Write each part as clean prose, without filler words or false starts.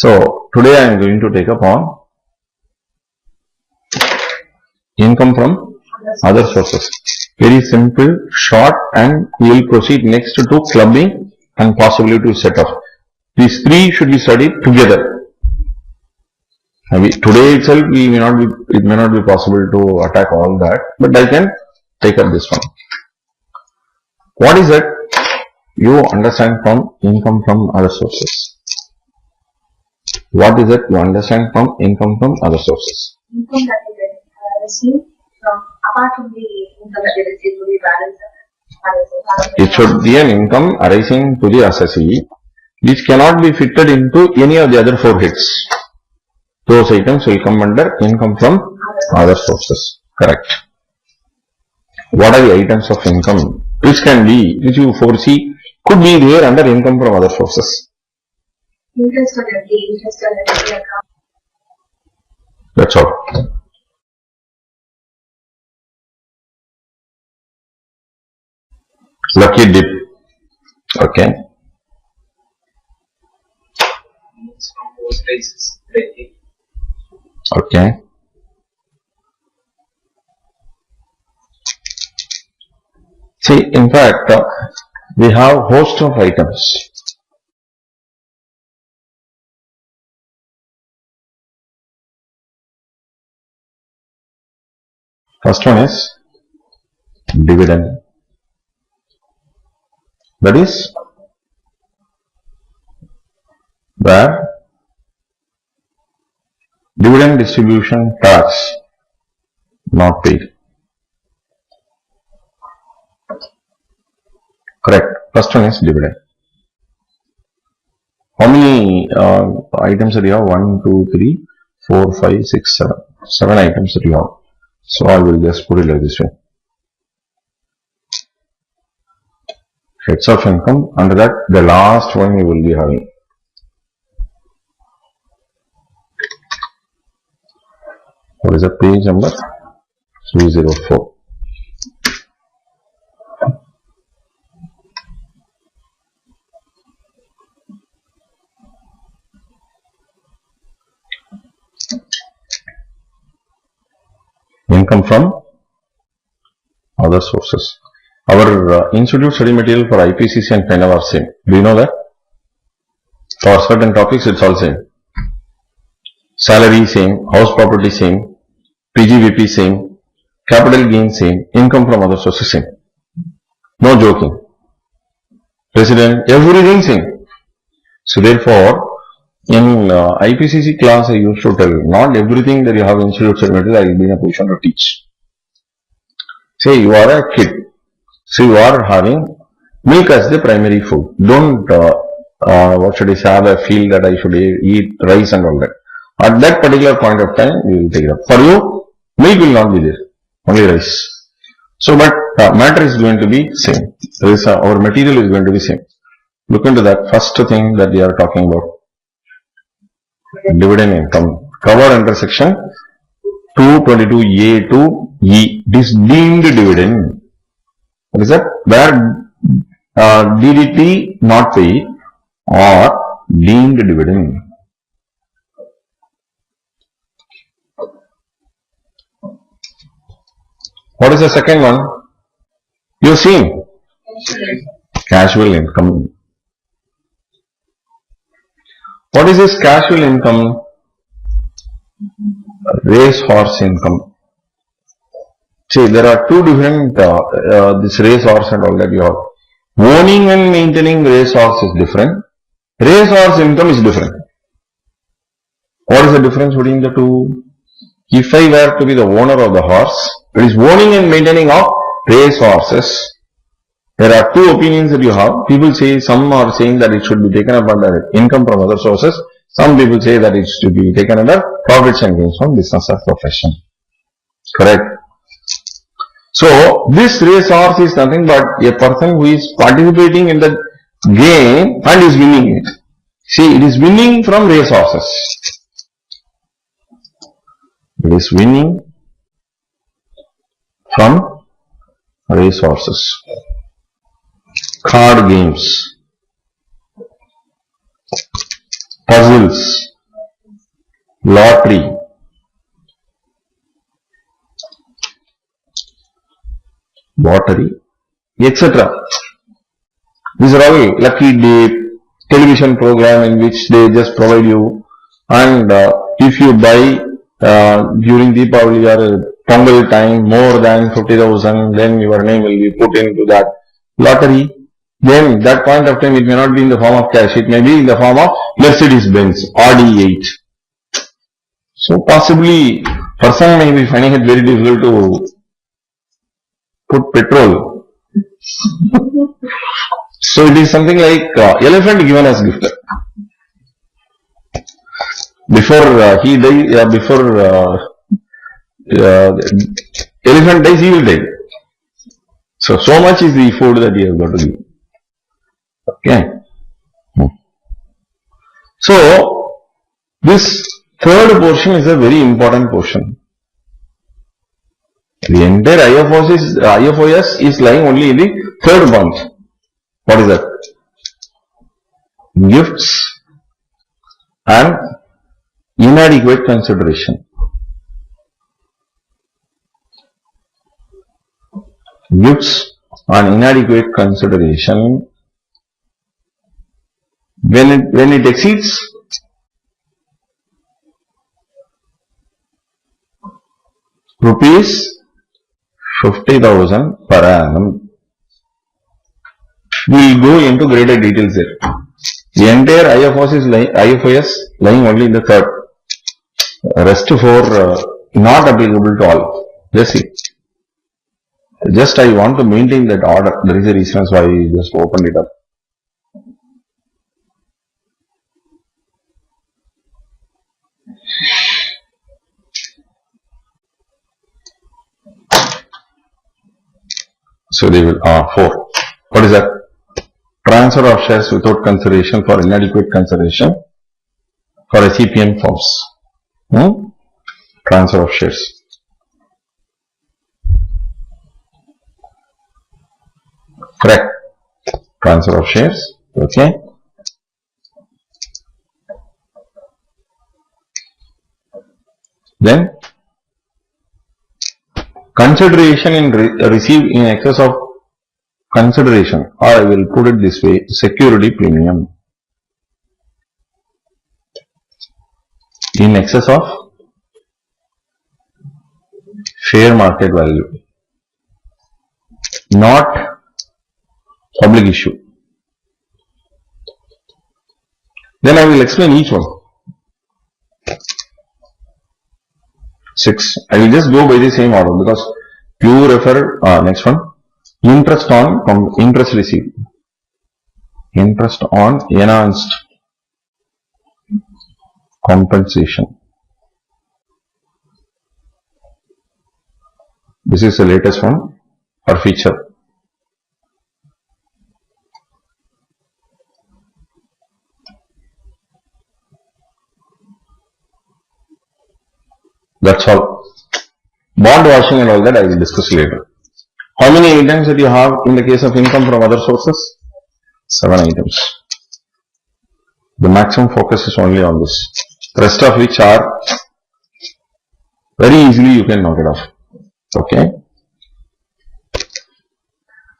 So today I am going to take up on income from other sources. Very simple, short, and we will proceed next to clubbing and possibly to set off. These three should be studied together. Today itself it may not be possible to attack all that, but I can take up this one. What is it you understand from income from other sources? What is it you understand from income from other sources? Income that we receive from, apart from the income that we receive to the balance. It should be an income arising to the assessee, which cannot be fitted into any of the other four heads. Those items will come under income from other sources. Correct. What are the items of income which you foresee could be there under income from other sources? Interest on FD, interest on FD account. That's all. Lucky dip. Okay. Okay. See, in fact, we have host of items. First one is dividend. That is where dividend distribution tax not paid. Correct. First one is dividend. How many items that you have? 1, 2, 3, 4, 5, 6, 7. 7 items that you have. So I will just put it like this way. Heads of income, under that the last one you will be having. What is the page number? 304. Income from other sources. Our institute study material for IPCC and FINAV are same. Do you know that? For certain topics it's all same. Salary same, house property same, PGVP same, capital gain same, income from other sources same. No joking. Resident, everything same. So therefore, in IPCC class I used to tell, not everything that you have in institute study material I will be in a position to teach. Say you are a kid. So you are having milk as the primary food. Don't, what should I say, have a feel that I should eat rice and all that. At that particular point of time, you will take it up. For you, milk will not be there, only rice. So, but matter is going to be same. Our material is going to be same. Look into that first thing that we are talking about. Dividend income. Covered under section 222A to E. It is deemed dividend. What is that? Where DDT not paid or deemed dividend. What is the second one? You have seen? Casual income. What is this casual income? Racehorse income. See, there are two different, this racehorse and all that you have. Owning and maintaining racehorse is different. Racehorse income is different. What is the difference between the two? If I were to be the owner of the horse, it is owning and maintaining of racehorses. There are two opinions that you have. People say, some are saying that it should be taken up under income from other sources. Some people say that it should be taken under profits and gains from business or profession. Correct? So, this racehorse is nothing but a person who is participating in the game and is winning it. See, it is winning from racehorses. It is winning from racehorses. Card games. Puzzles. lottery, etc. These are all lucky day television program in which they just provide you, and if you buy during Deepavali or Pongal time more than 50,000, then your name will be put into that lottery. Then that point of time it may not be in the form of cash, it may be in the form of Mercedes-Benz, Audi 8. So possibly person may be finding it very difficult to put petrol. So it is something like elephant given as gift. Before he dies, elephant dies, he will die. So much is the food that he has got to give. Okay. So this third portion is a very important portion. The entire IFOS is lying only in the third bunch. What is that? Gifts and inadequate consideration. Gifts and inadequate consideration. When it exceeds rupees 50,000 per annum, we will go into greater details there. The entire IFOS lying only in the third. Rest 4 not applicable to all. Just see. Just I want to maintain that order. There is a reason why I just opened it up. So they will 4. What is that? Transfer of shares without consideration for inadequate consideration for SEPN firms. Transfer of shares. Correct. Transfer of shares. Okay. Then consideration in received in excess of consideration, or I will put it this way, security premium in excess of fair market value, not public issue. Then I will explain each one. 6. I will just go by the same order because you refer, next one, interest received. Interest on enhanced compensation. This is the latest one or feature. That's all. Bond washing and all that I will discuss later. How many items that you have in the case of income from other sources? 7 items. The maximum focus is only on this. Rest of which are very easily you can knock it off. Okay.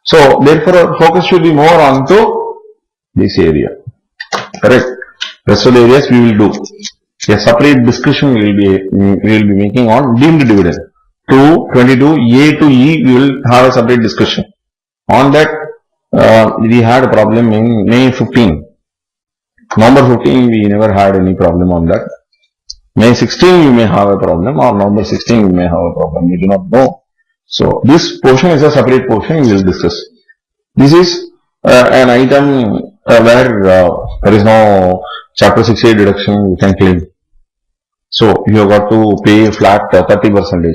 So therefore our focus should be more on to this area. Correct. Rest of the areas we will do. A separate discussion we will be making on deemed dividend. 22 A to E we will have a separate discussion. On that we had a problem in May 15. November 15 we never had any problem on that. May 16 we may have a problem, or November 16 we may have a problem. We do not know. So this portion is a separate portion we will discuss. This is an item where there is no chapter 68 deduction you can claim. So you have got to pay flat 30%.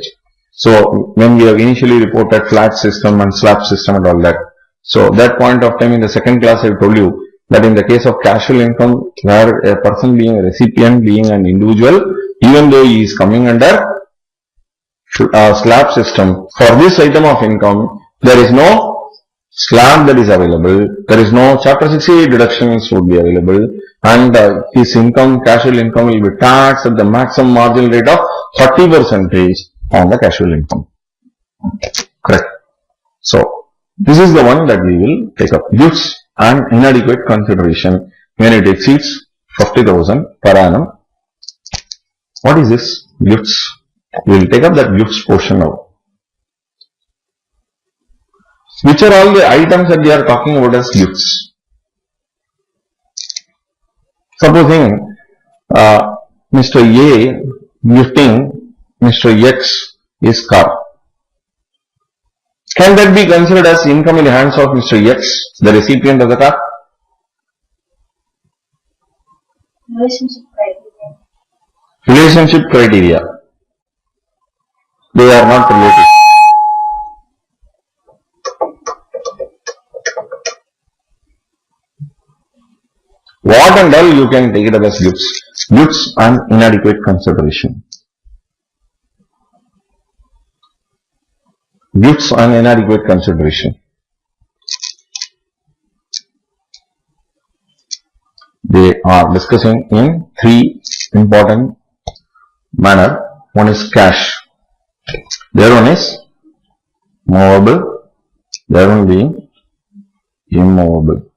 So when we have initially reported flat system and slab system and all that. So that point of time in the second class I told you that in the case of casual income where a person being a recipient, being an individual, even though he is coming under slab system, for this item of income there is no slab that is available, there is no chapter 68 deductions would be available, and his income, casual income will be taxed at the maximum marginal rate of 40% on the casual income. Correct. So, this is the one that we will take up. Gifts and inadequate consideration when it exceeds 50,000 per annum. What is this? Gifts. We will take up that gifts portion now. Which are all the items that we are talking about as gifts? Supposing Mr. A gifting Mr. X his car. Can that be considered as income in the hands of Mr. X, the recipient of the car? Relationship criteria. Relationship criteria. They are not related. What and all you can take it up as gifts. Gifts and inadequate consideration. Gifts and inadequate consideration. They are discussing in three important manner. One is cash. The other one is movable. The other one being immovable.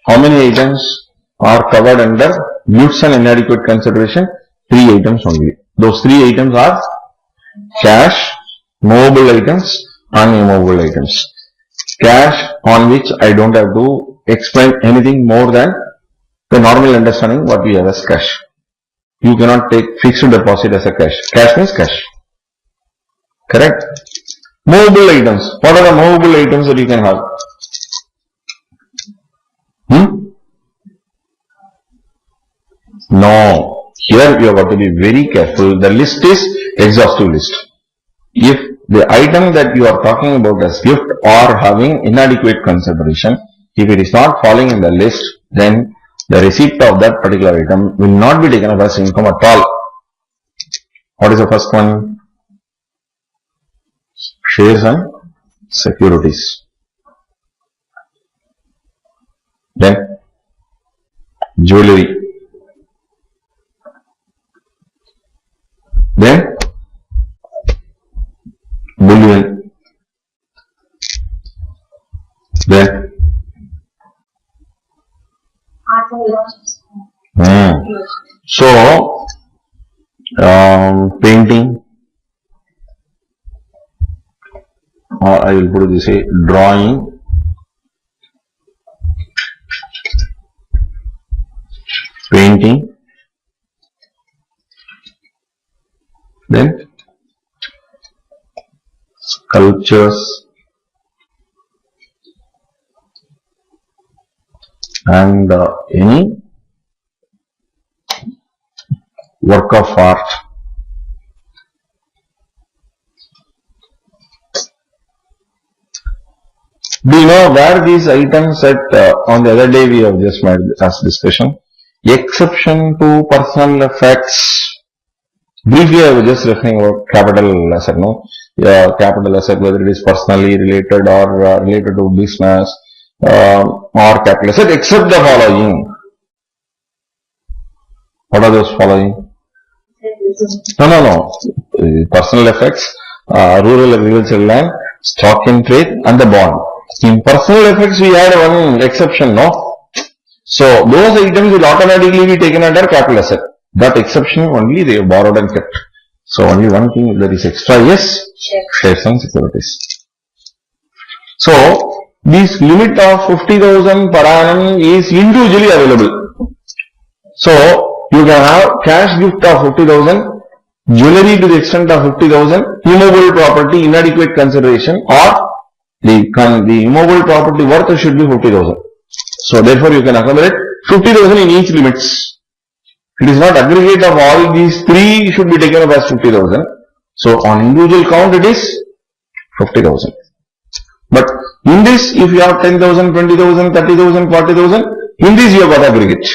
How many items are covered under gifts and inadequate consideration? 3 items only. Those 3 items are cash, movable items and immovable items. Cash, on which I don't have to explain anything more than the normal understanding what we have as cash. You cannot take fixed deposit as a cash. Cash means cash. Correct? Movable items. What are the movable items that you can have? No. Here you have got to be very careful. The list is exhaustive list. If the item that you are talking about as gift or having inadequate consideration, if it is not falling in the list, then the receipt of that particular item will not be taken up as income at all. What is the first one? Shares and securities. Then jewelry. Then bullion. Then so painting, or I will put it this way, drawing, painting, then sculptures and any work of art. Do you know where these items that on the other day we have just made as discussion? Exception to personal effects. Briefly I was just referring about capital asset, no? Capital asset, whether it is personally related or related to business or capital asset, except the following. What are those following? No. Personal effects, rural agricultural land, stock in trade and the bond. In personal effects we had one exception, no? So those items will automatically be taken under capital asset. That exception only they have borrowed and kept. So only one thing that is extra is shares and securities. So this limit of 50,000 per annum is individually available. So you can have cash gift of 50,000, jewelry to the extent of 50,000, immovable property inadequate consideration, or the immovable property worth should be 50,000. So therefore you can accumulate 50,000 in each limits. It is not aggregate of all these 3 should be taken up as 50,000. So on individual count it is 50,000. But in this, if you have 10,000, 20,000, 30,000, 40,000, in this you have got aggregate.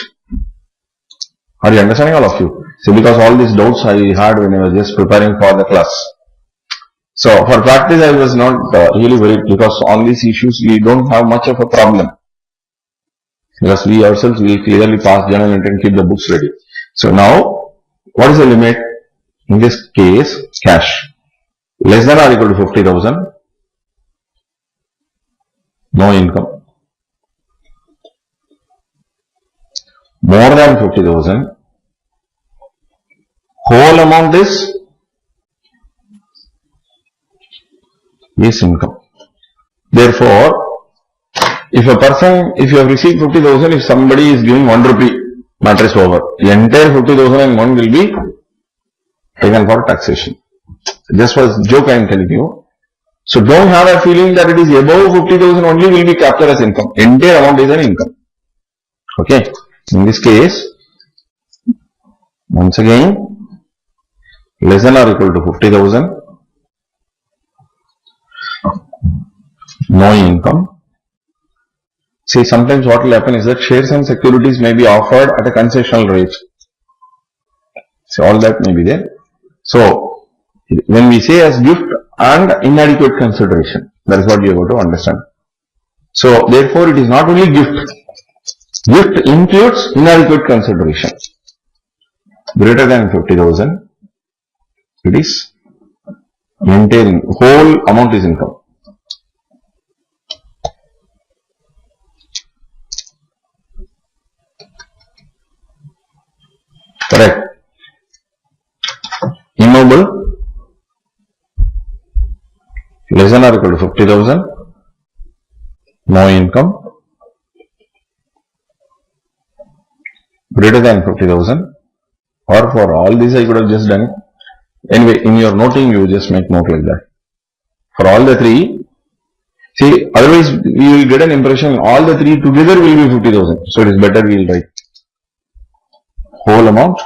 Are you understanding, all of you? See, because all these doubts I had when I was just preparing for the class. So for practice I was not really worried, because on these issues we don't have much of a problem, because we ourselves will clearly pass journal entry and keep the books ready. So now, what is the limit? In this case, cash less than or equal to 50,000, no income. More than 50,000, whole amount is income. Therefore, if you have received 50,000, if somebody is giving 1 rupee mattress over, the entire 50,000 and 1 will be taken for taxation. Just for joke I am telling you. So don't have a feeling that it is above 50,000 only will be captured as income. Entire amount is an income. Okay. In this case, once again, less than or equal to 50,000, no income. See, sometimes what will happen is that shares and securities may be offered at a concessional rate. So all that may be there. So when we say as gift and inadequate consideration, that is what you have got to understand. So therefore, it is not only gift. Gift includes inadequate consideration. Greater than 50,000, it is maintaining, whole amount is income. Correct. Immobile, less than or equal to 50,000, no income. Greater than 50,000, or for all these I could have just done. Anyway, in your noting you just make note like that. For all the three, see, otherwise you will get an impression all the three together will be 50,000. So it is better we will write whole amount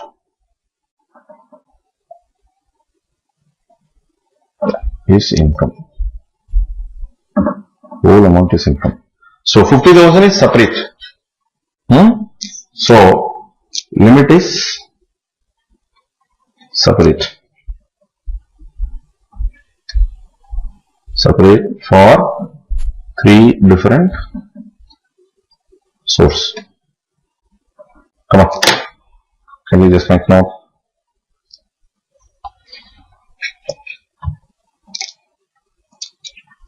is income. Whole amount is income. So 50,000 is separate. So limit is separate. Separate for three different source. Come on. Can we just make note?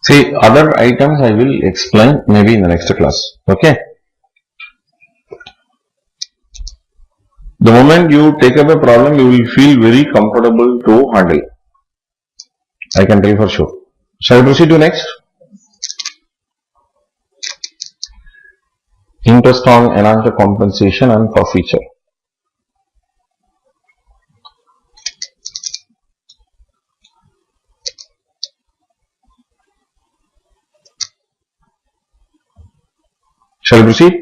See, other items I will explain maybe in the next class. Okay. The moment you take up a problem, you will feel very comfortable to handle. I can tell you for sure. Shall I proceed to next? Interest on enhanced compensation and forfeiture. Shall I proceed?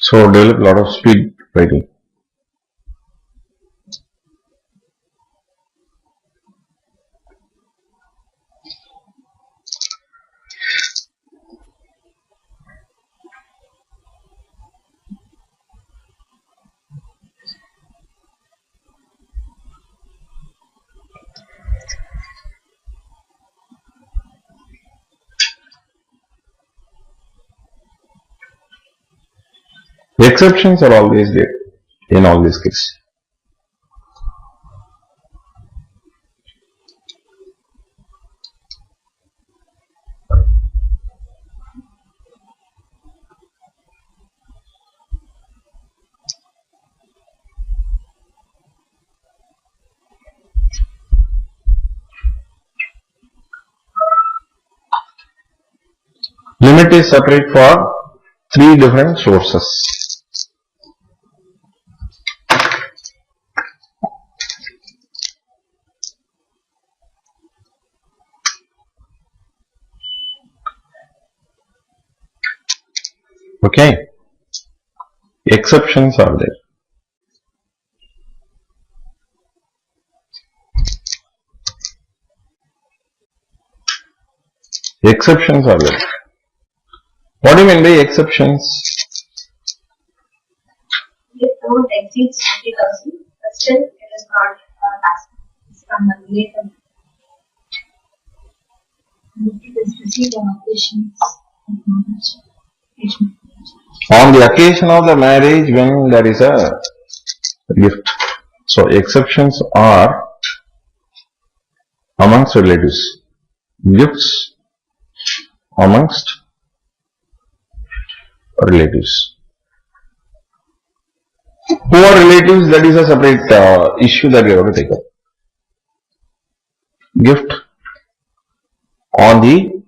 So develop a lot of speed writing. Exceptions are always there in all these cases. Limit is separate for three different sources. Okay. Exceptions are there. Exceptions are there. What do you mean by exceptions? If the amount exceeds 20,000, but still it is not taxable. It's from the related. It is received on occasions. On the occasion of the marriage, when there is a gift. So exceptions are amongst relatives. Gifts amongst relatives. Who are relatives? That is a separate issue that we have to take up. Gift on the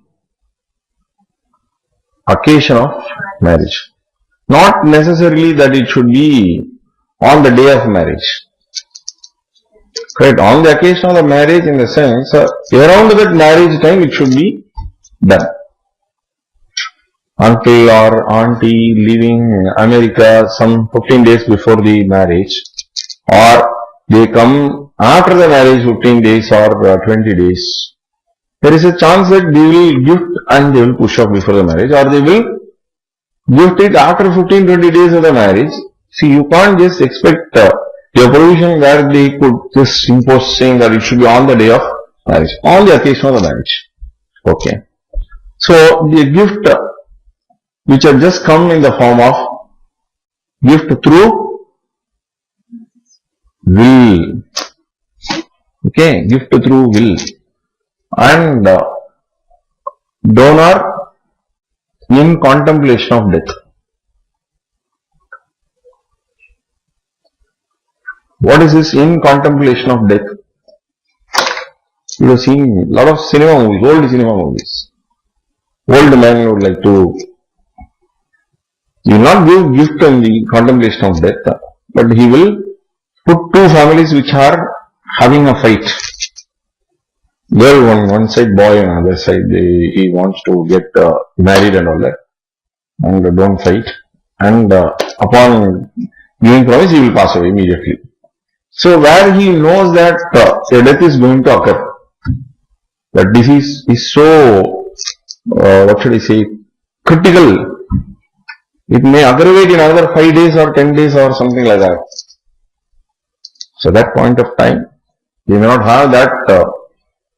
occasion of marriage. Not necessarily that it should be on the day of marriage. Correct. On the occasion of the marriage, in the sense, around that marriage time it should be done. Uncle or auntie leaving America some 15 days before the marriage, or they come after the marriage 15 days or 20 days. There is a chance that they will gift and they will push off before the marriage, or they will gift it after 15-20 days of the marriage. See, you can't just expect a provision where they could just impose saying that it should be on the day of marriage, on the occasion of the marriage. Okay. So, the gift which have just come in the form of gift through will. Okay, gift through will. And donor in contemplation of death. What is this in contemplation of death? You have seen a lot of cinema movies, old cinema movies. Old man would like to, he will not give gift in the contemplation of death, but he will put two families which are having a fight. Girl on one side, boy on the other side, he wants to get married and all that. And don't fight. And upon giving promise, he will pass away immediately. So where he knows that a death is going to occur, that disease is so, what should I say, critical. It may aggravate in another 5 days or 10 days or something like that. So that point of time, he may not have that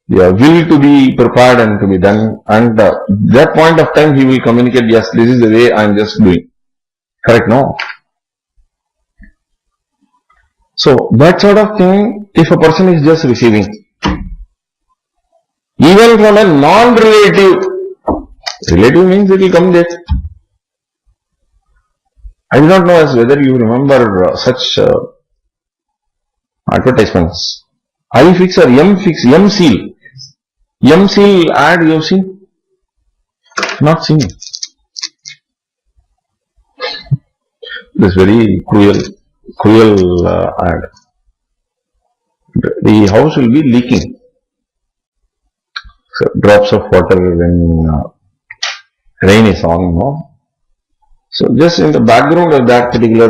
will to be prepared and to be done, and that point of time he will communicate, yes, this is the way I am just doing. Correct? No? So that sort of thing, if a person is just receiving, even from a non-relative, relative means it will come there. I do not know as whether you remember such advertisements. I-Fix or M-Fix, M-Seal. M-Seal ad you have seen? Not seen. This very cruel ad. The house will be leaking. So drops of water when rain is on, no? So just in the background of that particular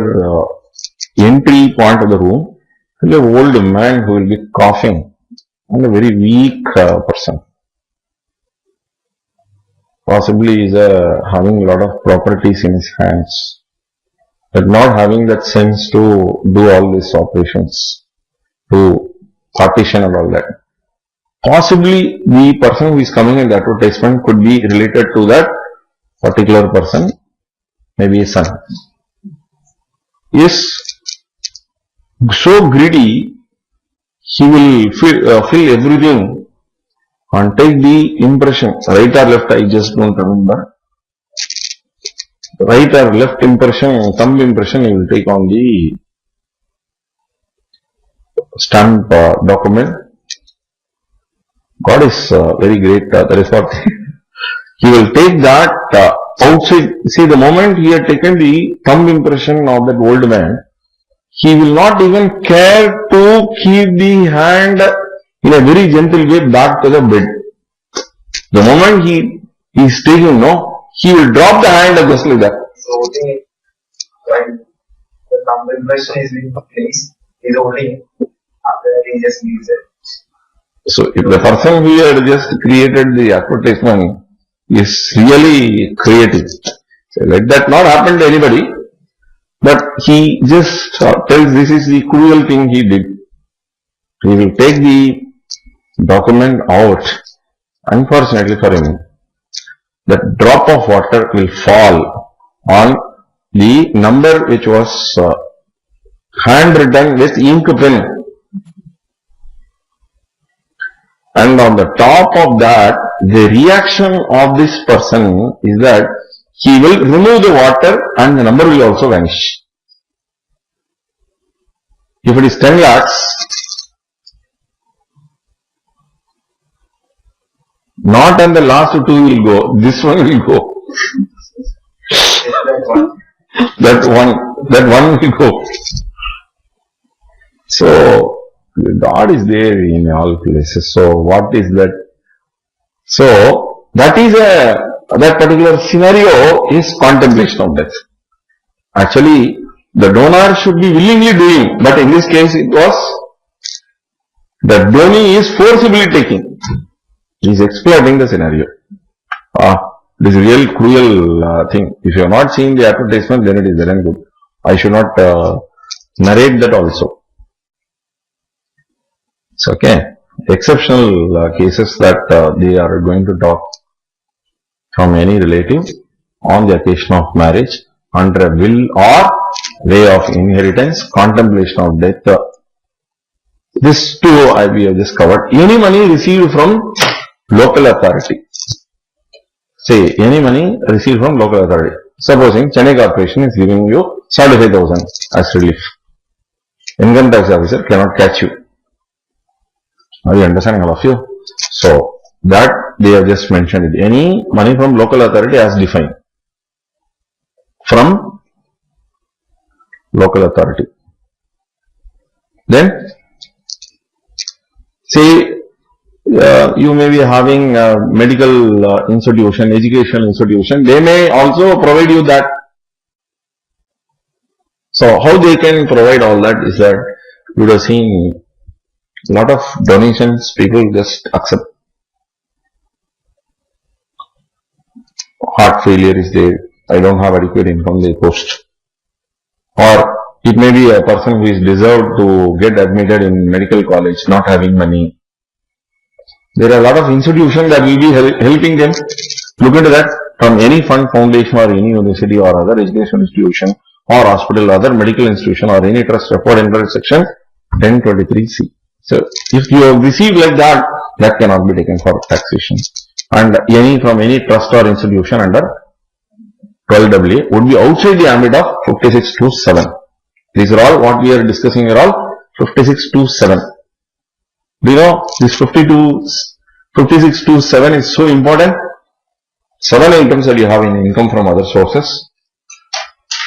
entry point of the room, there will be an old man who will be coughing, and a very weak person. Possibly is having a lot of properties in his hands, but not having that sense to do all these operations, to partition and all that. Possibly the person who is coming in the advertisement could be related to that particular person, maybe a son. Is so greedy, he will fill everything and take the impression, right or left, I just don't remember. Right or left impression, thumb impression, he will take on the stamp document. God is very great, that is what he will take that outside. See, the moment he had taken the thumb impression of that old man, he will not even care to keep the hand in a very gentle way back to the bed. The moment he is taking, no, he will drop the hand just like that. So when the thumb impression is being placed, he is holding it, after that he just leaves it. So if the person who had just created the advertisement is really creative, so let that not happen to anybody. But he just tells this is the cruel thing he did. He will take the document out. Unfortunately for him, the drop of water will fall on the number which was handwritten with ink pen. And on the top of that, the reaction of this person is that he will remove the water and the number will also vanish. If it is 10 lakhs, not and the last two will go, this one will go. That one will go. So, God is there in all places. So, what is that? So, that particular scenario is contemplation of death. Actually, the donor should be willingly doing, but in this case it was, the donee is forcibly taking. He is exploiting the scenario. This is a real cruel thing. If you have not seen the advertisement, then it is very good. I should not narrate that also. It's okay. Exceptional cases that they are going to talk from any relative on the occasion of marriage, under a will or way of inheritance, contemplation of death. This too we have just covered. Any money received from local authority. Say, any money received from local authority. Supposing Chennai Corporation is giving you 75,000 as relief. Income tax officer cannot catch you. Are you understanding, all of you? So, that they have just mentioned it. Any money from local authority as defined. From local authority. Then, say, you may be having a medical institution, educational institution. They may also provide you that. So, how they can provide all that is that you would have seen a lot of donations people just accept. Heart failure is there. I don't have adequate income, they post. Or it may be a person who is deserved to get admitted in medical college, not having money. There are a lot of institutions that will be helping them. Look into that from any fund, foundation or any university or other education institution or hospital, other medical institution or any trust report under section 1023C. So, if you have received like that, that cannot be taken for taxation. And from any trust or institution under 12AA would be outside the ambit of 5627. These are all what we are discussing are all 5627. Do you know this 5627 is so important? 7 items that you have in income from other sources.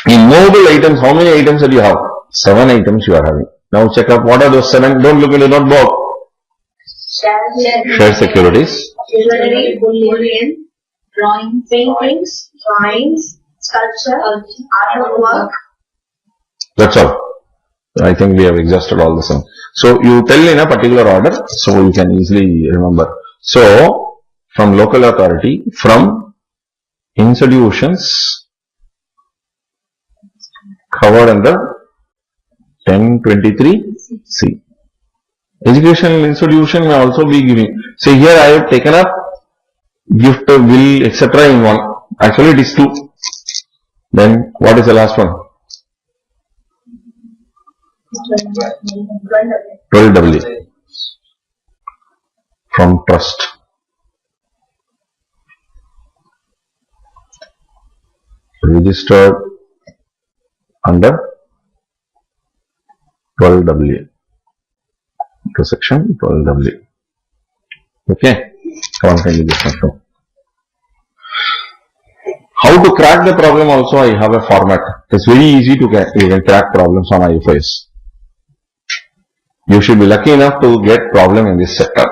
In movable items, how many items that you have? 7 items you are having. Now check up what are those 7. Don't look in the notebook. Share securities. Jewelry, bullion, drawing, paintings, drawings, sculpture, artwork. That's all. I think we have exhausted all the same. So you tell in a particular order, so you can easily remember. So from local authority, from institutions covered under 1023C. Educational institution may also be giving. Say here I have taken up gift, will, etc. in one. Actually it is 2. Then what is the last one? 12AA. From trust. Registered under 12AA. To section 12AA. Okay. Come on, can you just show? How to crack the problem also I have a format. It's very easy to crack problems on IFIs. You should be lucky enough to get problem in this sector.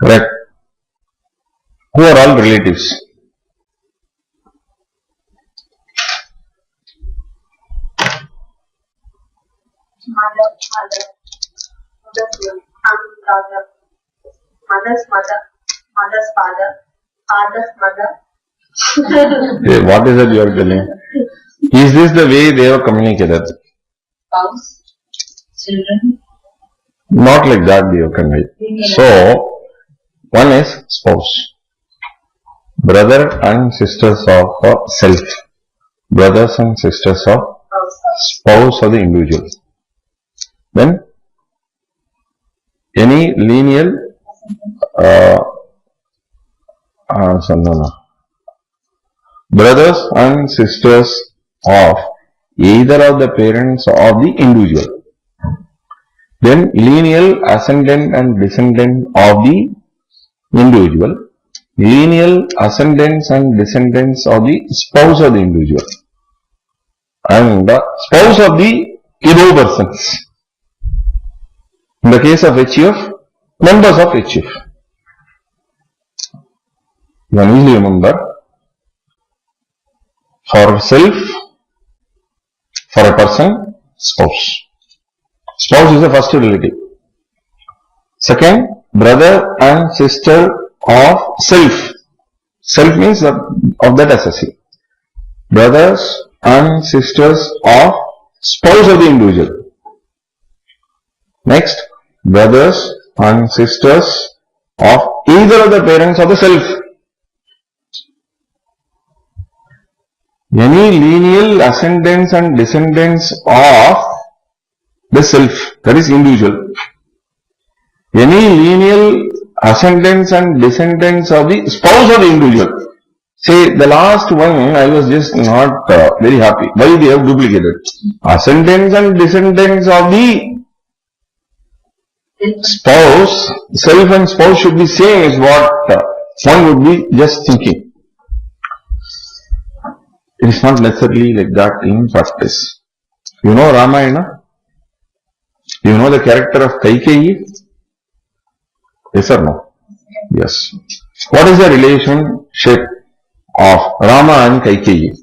Correct. Who are all relatives? Mother, father, mother's mother, mother's father, father's mother. Okay, what is it you are telling? Is this the way they have communicated? Spouse, children. Not like that they have conveyed. So, one is spouse. Brother and sisters of self. Brothers and sisters of spouse of the individual. Then, any lineal brothers and sisters of either of the parents of the individual. Then lineal ascendant and descendant of the individual. Lineal ascendants and descendants of the spouse of the individual. And the spouse of the above persons. In the case of HUF, members of HUF. You can easily remember. For self, for a person, spouse. Spouse is the first relative. Second, brother and sister of self. Self means of that associate. Brothers and sisters of spouse of the individual. Next, brothers and sisters of either of the parents of the self. Any lineal ascendants and descendants of the self, that is individual. Any lineal ascendants and descendants of the spouse of the individual. Say, the last one, I was just not very happy. Why they have duplicated? Ascendants and descendants of the spouse, self and spouse should be same is what one would be just thinking. It is not necessarily like that in practice. You know Ramayana? You know the character of Kaikeyi? Yes or no? Yes. What is the relationship of Rama and Kaikeyi?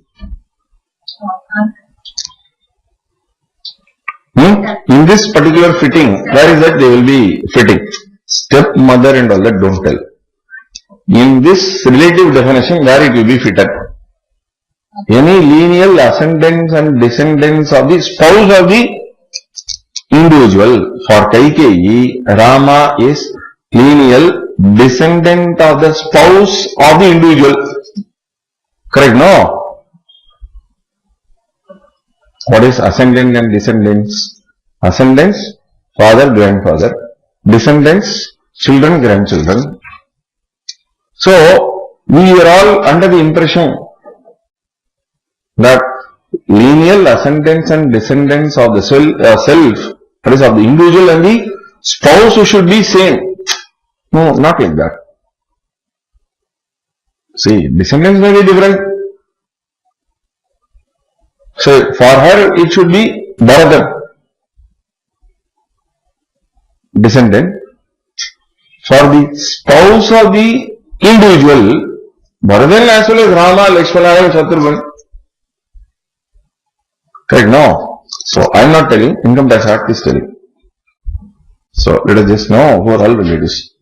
In this particular fitting, where is that they will be fitting? Stepmother and all that don't tell. In this relative definition, where it will be fitted? Any lineal ascendants and descendants of the spouse of the individual. For Kaikeyi, Rama is lineal descendant of the spouse of the individual. Correct, no? What is ascendant and descendants? Ascendants, father, grandfather. Descendants, children, grandchildren. So, we are all under the impression that lineal ascendants and descendants of the self, that is of the individual and the spouse should be same. No, not like that. See, descendants may be different. So, for her it should be Bharatan, descendant. For the spouse of the individual, Bharatan as well as Rama, Lakshmana and Shatrughan. Correct, no? So, I am not telling, Income Tax Act is telling. So, let us just know who are all relatives.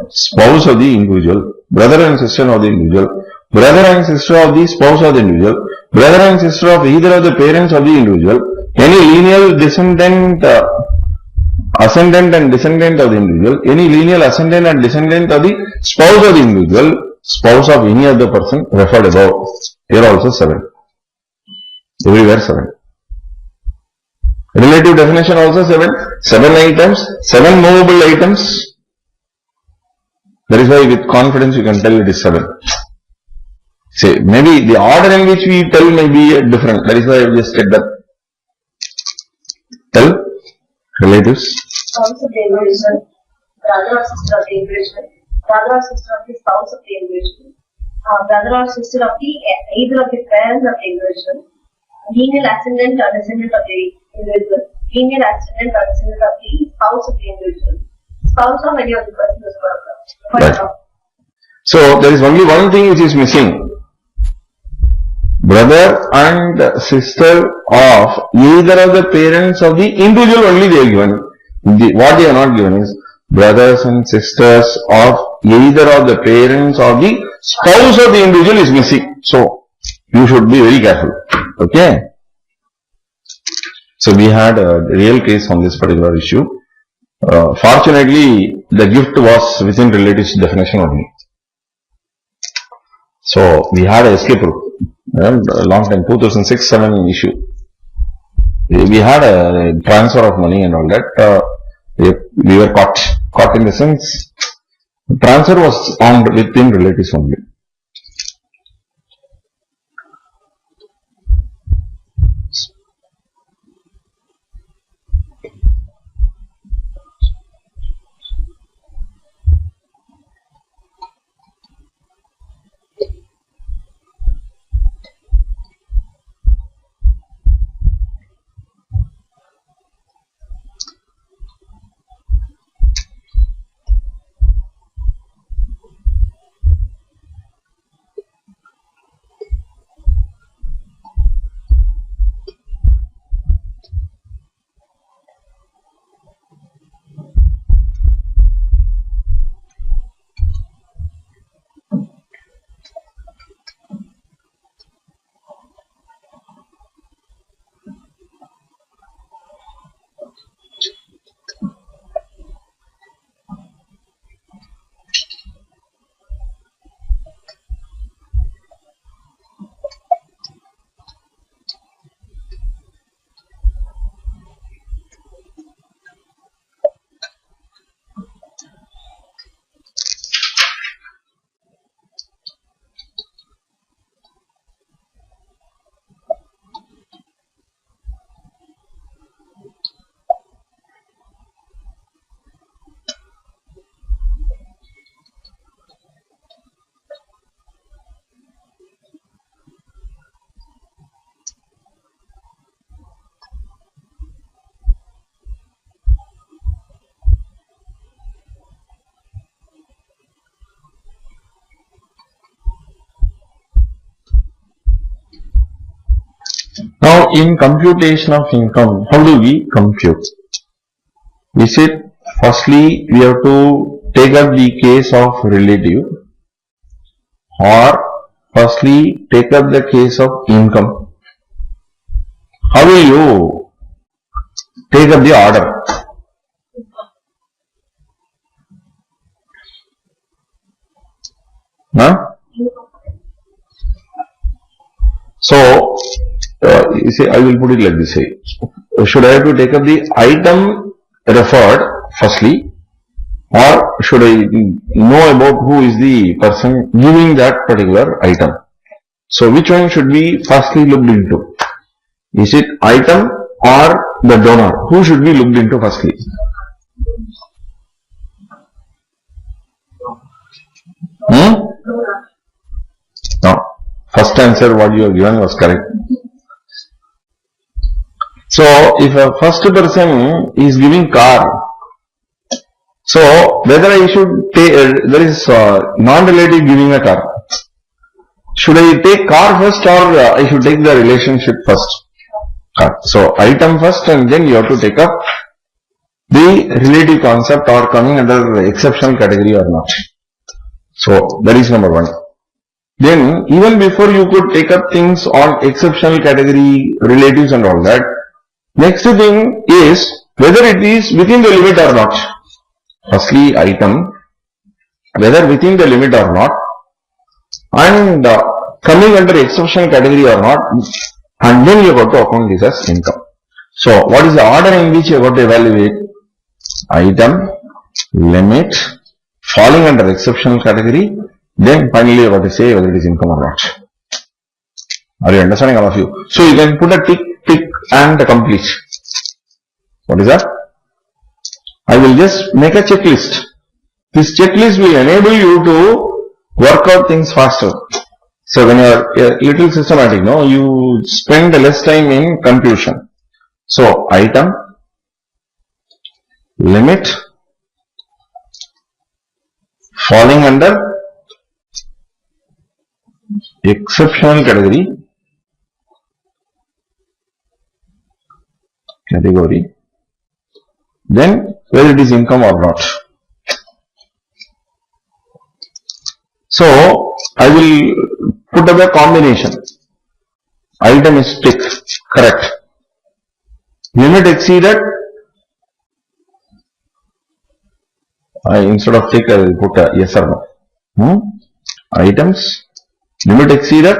Spouse of the individual, brother and sister of the individual, brother and sister of the spouse of the individual, brother and sister of either of the parents of the individual, any lineal descendant, ascendant and descendant of the individual, any lineal ascendant and descendant of the spouse of the individual, spouse of any other person referred above. Here also 7. Everywhere 7. Relative definition also 7. 7 items, 7 movable items. That is why with confidence you can tell it is 7. Say, maybe the order in which we tell may be different. That is why I have just said that. Tell relatives. Spouse of the individual, brother or sister of the individual, brother or sister of the spouse of the individual, brother or sister of the either of the parents of the individual, lineal ascendant or descendant of the individual, lineal ascendant or descendant of the spouse of the individual, spouse of any of the persons. Right. So there is only one thing which is missing. Brother and sister of either of the parents of the individual only they are given. What they are not given is brothers and sisters of either of the parents or the spouse of the individual is missing. So you should be very careful. Okay. So we had a real case on this particular issue. Fortunately, the gift was within relatives definition only. So we had a escape route. A long time, 2006-7 issue. We had a transfer of money and all that. We were caught in the sense, transfer was found within relatives only. Now, in computation of income, how do we compute? Is it firstly we have to take up the case of relative, or firstly take up the case of income? How will you take up the order? Huh? So, you see, I will put it like this way. Should I have to take up the item referred firstly, or should I know about who is the person giving that particular item? So which one should be firstly looked into? Is it item or the donor? Who should be looked into firstly? No. First answer what you have given was correct. So if a first person is giving car, so whether I should take, there is non-relative giving a car. Should I take car first, or I should take the relationship first? Car. So item first, and then you have to take up the relative concept, or coming under exceptional category or not. So that is number one. Then even before you could take up things on exceptional category, relatives and all that, next thing is whether it is within the limit or not. Firstly, item, whether within the limit or not, and coming under exceptional category or not, and then you got to account this as income. So what is the order in which you got to evaluate? Item, limit, falling under exceptional category, then finally you got to say whether it is income or not. Are you understanding, all of you? So you can put a tick, and complete. What is that? I will just make a checklist. This checklist will enable you to work out things faster. So when you are a little systematic, no, you spend less time in confusion. So item, limit, falling under exceptional category, then whether it is income or not. So I will put up a combination. Item is tick, correct. Limit exceeded, instead of tick I will put a yes or no. Items, limit exceeded,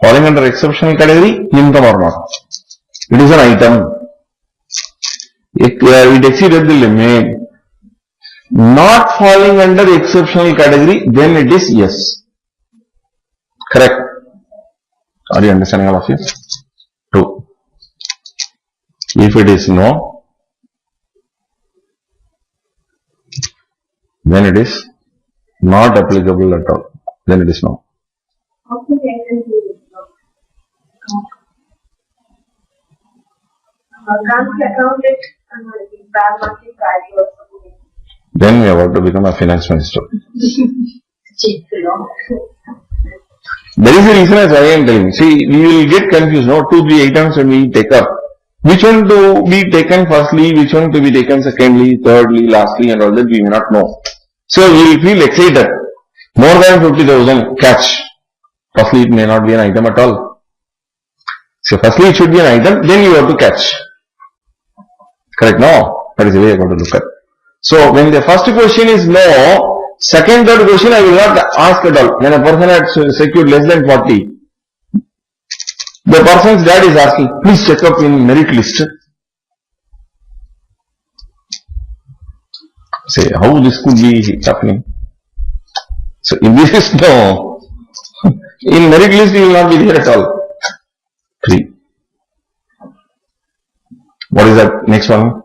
falling under exceptional category, income or not. It is an item. It exceeded the limit. Not falling under exceptional category, then it is yes. Correct. Are you understanding all of you? 2. If it is no, then it is not applicable at all. Then it is no. How can I do this? Can't we account it in bad market value or something? Then we are about to become a finance minister. There is a reason as I am telling. See, we will get confused. No, 2, 3 items when we take up. Which one to be taken firstly, which one to be taken secondly, thirdly, lastly, and all that we may not know. So we will feel excited. More than 50,000 catch. Firstly, it may not be an item at all. So firstly, it should be an item, then you have to catch. Correct? No, that is the way I got to look at. So when the first question is no, second, third question I will not ask at all. When a person has secured less than 40, the person's dad is asking, please check up in merit list. Say, how this could be happening? So in this, no. In merit list, you will not be there at all. 3. What is that next one?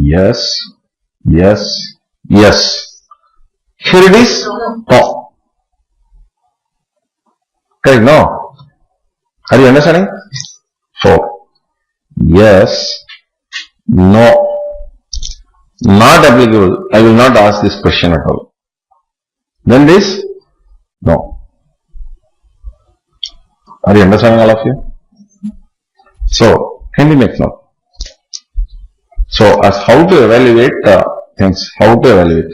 Yes, yes, yes. Here it is? No. Correct? No. Are you understanding? 4. Yes, no. Not applicable. I will not ask this question at all. Then this? No. Are you understanding all of you? So, can we make now? So, as how to evaluate things, how to evaluate.